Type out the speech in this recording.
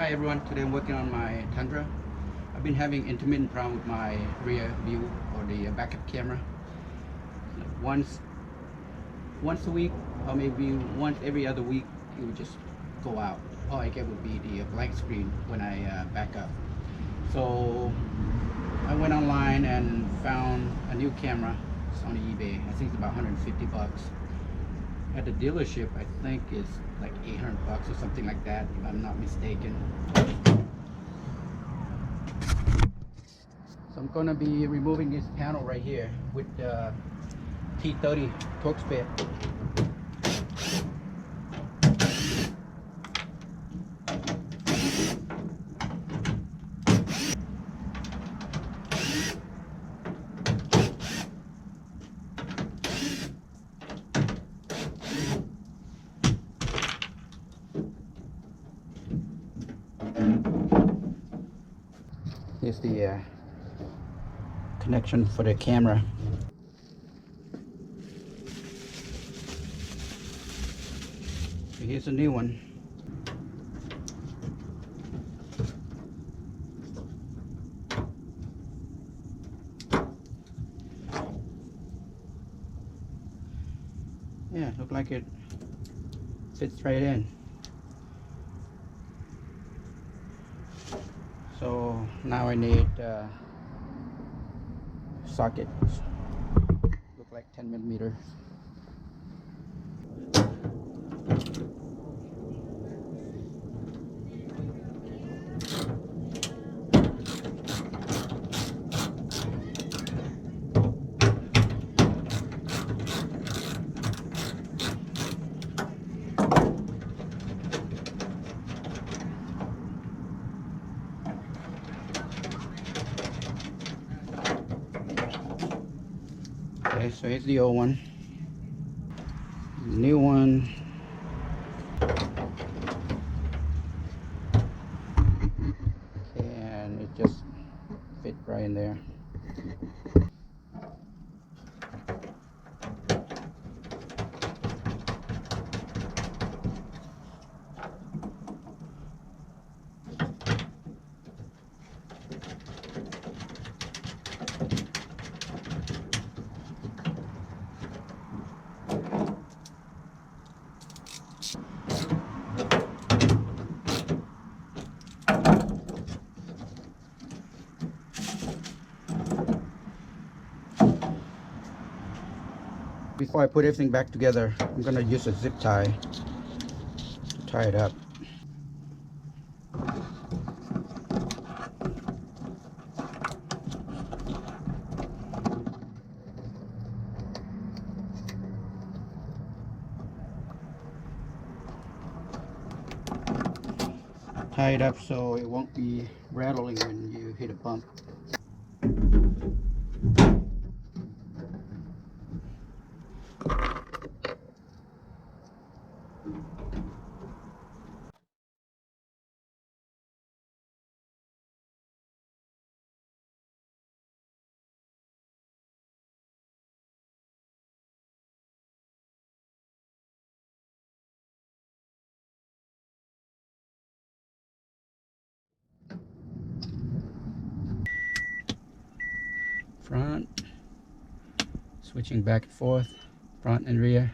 Hi everyone, today I'm working on my Tundra. I've been having intermittent problem with my rear view or the backup camera. Once a week or maybe once every other week it would just go out. All I get would be the blank screen when I back up. So I went online and found a new camera. It's on eBay. I think it's about 150 bucks. At the dealership I think it's like 800 bucks or something like that if I'm not mistaken. So I'm going to be removing this panel right here with the T30 torque spare. Here's the connection for the camera. Here's a new one. Yeah, look like it fits right in. So now I need sockets. Look like 10mm. Okay, so here's the old one. The new one. Okay, and it just fit right in there. Before I put everything back together, I'm gonna use a zip tie to tie it up. Tie it up so it won't be rattling when you hit a bump. Front, switching back and forth, front and rear.